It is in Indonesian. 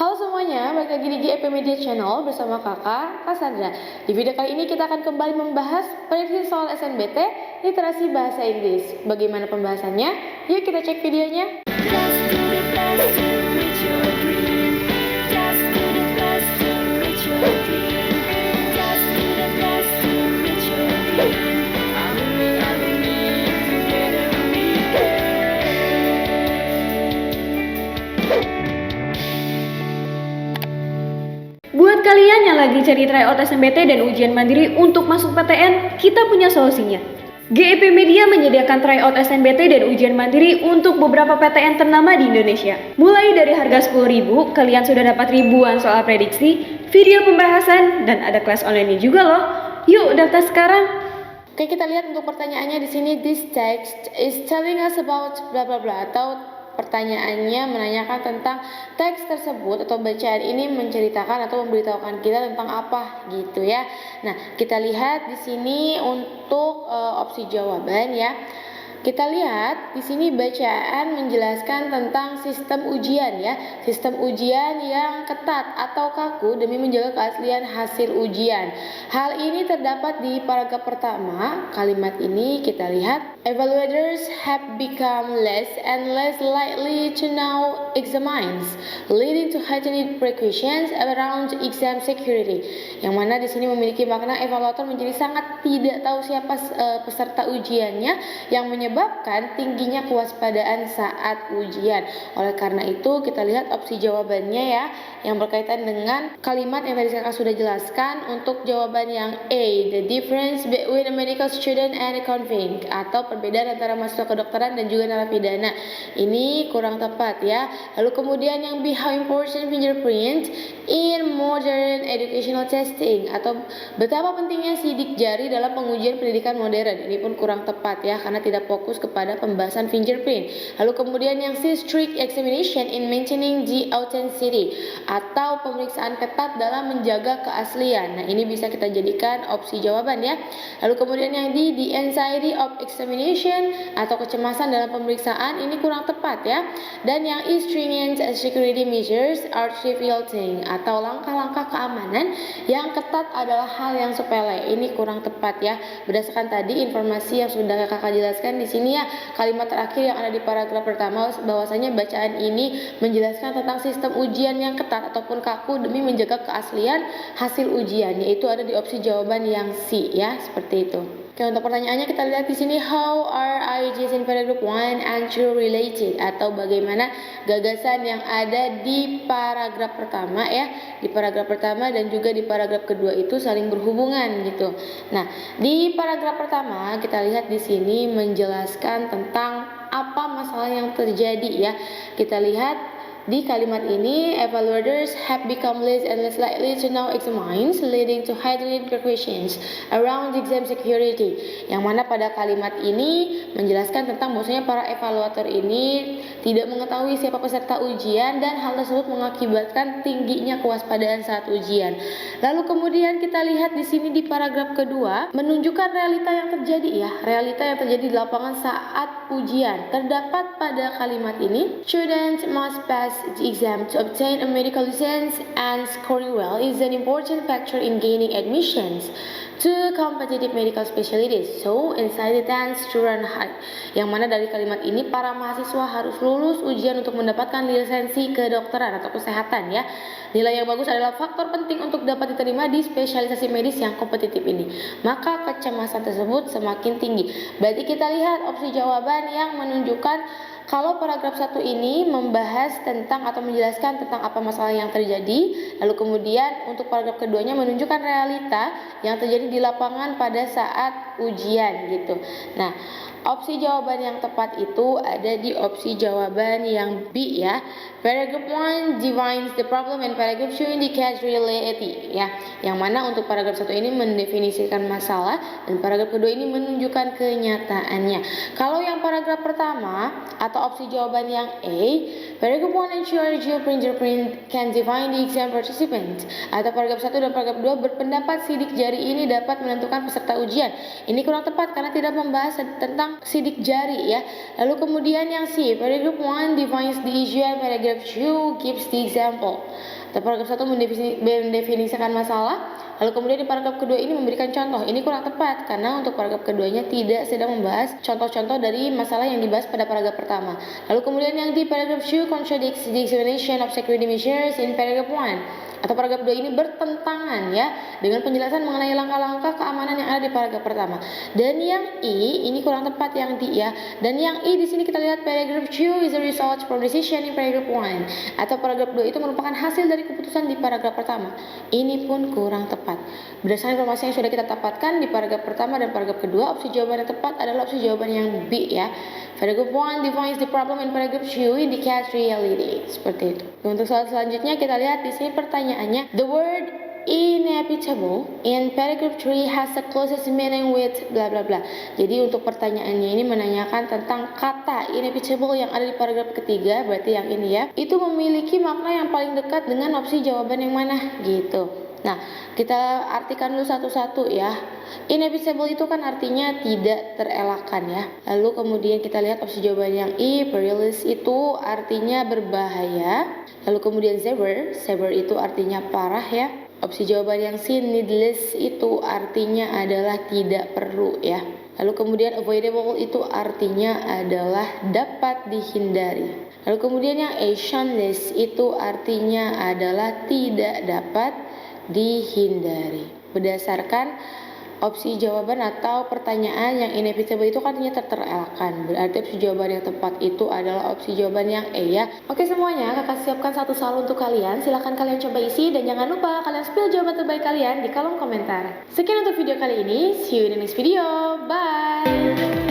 Halo semuanya, balik lagi di GEP Media Channel bersama kakak, Cassandra. Di video kali ini kita akan kembali membahas prediksi soal SNBT literasi bahasa Inggris. Bagaimana pembahasannya? Yuk kita cek videonya. Buat kalian yang lagi cari tryout SNBT dan ujian mandiri untuk masuk PTN, kita punya solusinya. GEP Media menyediakan tryout SNBT dan ujian mandiri untuk beberapa PTN ternama di Indonesia. Mulai dari harga 10.000, kalian sudah dapat ribuan soal prediksi, video pembahasan, dan ada kelas online juga loh. Yuk daftar sekarang. Oke, kita lihat untuk pertanyaannya di sini. This text is telling us about bla bla bla, atau pertanyaannya menanyakan tentang teks tersebut atau bacaan ini menceritakan atau memberitahukan kita tentang apa gitu ya. Nah, kita lihat di sini untuk opsi jawaban ya. Kita lihat di sini bacaan menjelaskan tentang sistem ujian ya. Sistem ujian yang ketat atau kaku demi menjaga keaslian hasil ujian. Hal ini terdapat di paragraf pertama. Kalimat ini kita lihat, evaluators have become less and less likely to know examines, leading to heightened precautions around exam security. Yang mana di sini memiliki makna evaluator menjadi sangat tidak tahu siapa peserta ujiannya, yang menyebabkan tingginya kewaspadaan saat ujian. Oleh karena itu kita lihat opsi jawabannya ya, yang berkaitan dengan kalimat yang tadi kakak sudah jelaskan. Untuk jawaban yang A, the difference between a medical student and a convict, atau perbedaan antara mahasiswa kedokteran dan juga narapidana, ini kurang tepat ya. Lalu kemudian yang B, how important fingerprint in modern educational testing, atau betapa pentingnya sidik jari dalam pengujian pendidikan modern, ini pun kurang tepat ya, karena tidak fokus kepada pembahasan fingerprint. Lalu kemudian yang C, strict examination in maintaining the authenticity, atau pemeriksaan ketat dalam menjaga keaslian. Nah, ini bisa kita jadikan opsi jawaban ya. Lalu kemudian yang D, the anxiety of examination, atau kecemasan dalam pemeriksaan, ini kurang tepat ya. Dan yang E, stringent security measures are trivial thing, atau langkah-langkah keamanan yang ketat adalah hal yang sepele, ini kurang tepat ya. Berdasarkan tadi informasi yang sudah kakak jelaskan di sini ya, kalimat terakhir yang ada di paragraf pertama bahwasanya bacaan ini menjelaskan tentang sistem ujian yang ketat ataupun kaku demi menjaga keaslian hasil ujian, yaitu ada di opsi jawaban yang C ya, seperti itu. Oke, untuk pertanyaannya kita lihat di sini, how are ideas in paragraph 1 and 2 related, atau bagaimana gagasan yang ada di paragraf pertama ya, di paragraf pertama dan juga di paragraf kedua itu saling berhubungan gitu. Nah, di paragraf pertama kita lihat di sini menjelaskan tentang apa masalah yang terjadi ya. Kita lihat di kalimat ini, evaluators have become less and less likely to know examines, leading to heightened precautions around exam security. Yang mana pada kalimat ini menjelaskan tentang bahwasanya para evaluator ini tidak mengetahui siapa peserta ujian, dan hal tersebut mengakibatkan tingginya kewaspadaan saat ujian. Lalu kemudian kita lihat di sini di paragraf kedua menunjukkan realita yang terjadi ya, realita yang terjadi di lapangan saat ujian. Terdapat pada kalimat ini, students must pass the exam to obtain a medical license, and scoring well is an important factor in gaining admissions to competitive medical specialties. So, incidence to run high. Yang mana dari kalimat ini para mahasiswa harus lulus ujian untuk mendapatkan lisensi kedokteran atau kesehatan ya. Nilai yang bagus adalah faktor penting untuk dapat diterima di spesialisasi medis yang kompetitif ini. Maka kecemasan tersebut semakin tinggi. Berarti kita lihat opsi jawaban yang menunjukkan kalau paragraf 1 ini membahas tentang atau menjelaskan tentang apa masalah yang terjadi, lalu kemudian untuk paragraf keduanya menunjukkan realita yang terjadi di lapangan pada saat ujian gitu. Nah, opsi jawaban yang tepat itu ada di opsi jawaban yang B ya. Paragraph 1 defines the problem and paragraph 2 indicates reality ya. Yang mana untuk paragraf 1 ini mendefinisikan masalah dan paragraf kedua ini menunjukkan kenyataannya. Kalau yang paragraf pertama atau opsi jawaban yang A, paragraph 1 and 2 fingerprint can define the exam participant, atau paragraf 1 dan paragraf 2 berpendapat sidik jari ini dapat menentukan peserta ujian. Ini kurang tepat karena tidak membahas tentang sidik jari ya. Lalu kemudian yang C, paragraph 1 defines the issue and paragraph 2 gives the example. Atau paragraf 1 mendefinisikan masalah, lalu kemudian di paragraf kedua ini memberikan contoh. Ini kurang tepat karena untuk paragraf keduanya tidak sedang membahas contoh-contoh dari masalah yang dibahas pada paragraf pertama. Lalu kemudian yang di paragraf 2 contradicts the explanation of security measures in paragraph 1. Atau paragraf 2 ini bertentangan ya dengan penjelasan mengenai langkah-langkah keamanan yang ada di paragraf pertama. Dan yang I ini kurang tepat yang D ya. Dan yang I di sini kita lihat paragraph 2 is a result from decision in paragraph 1. Atau paragraf 2 itu merupakan hasil dari keputusan di paragraf pertama. Ini pun kurang tepat. Berdasarkan informasi yang sudah kita dapatkan di paragraf pertama dan paragraf kedua, opsi jawaban yang tepat adalah opsi jawaban yang B ya. Paragraph 1 defines the problem and paragraph 2 indicates reality. Seperti itu. Untuk soal selanjutnya kita lihat di sini pertanyaannya. The word inevitable in paragraph 3 has the closest meaning with bla bla bla. Jadi untuk pertanyaannya ini menanyakan tentang kata inevitable yang ada di paragraf ketiga, berarti yang ini ya. Itu memiliki makna yang paling dekat dengan opsi jawaban yang mana gitu. Nah, kita artikan dulu satu-satu ya. Inevitable itu kan artinya tidak terelakkan ya. Lalu kemudian kita lihat opsi jawaban yang I, perilous itu artinya berbahaya. Lalu kemudian severe itu artinya parah ya. Opsi jawaban yang C, needless itu artinya adalah tidak perlu ya. Lalu kemudian avoidable itu artinya adalah dapat dihindari. Lalu kemudian yang A, shameless itu artinya adalah tidak dapat dihindari. Berdasarkan opsi jawaban atau pertanyaan yang inevitable itu kan artinya terelakkan. Berarti opsi jawaban yang tepat itu adalah opsi jawaban yang E ya. Oke semuanya, kakak siapkan satu soal untuk kalian. Silahkan kalian coba isi dan jangan lupa kalian spill jawaban terbaik kalian di kolom komentar. Sekian untuk video kali ini. See you in the next video. Bye.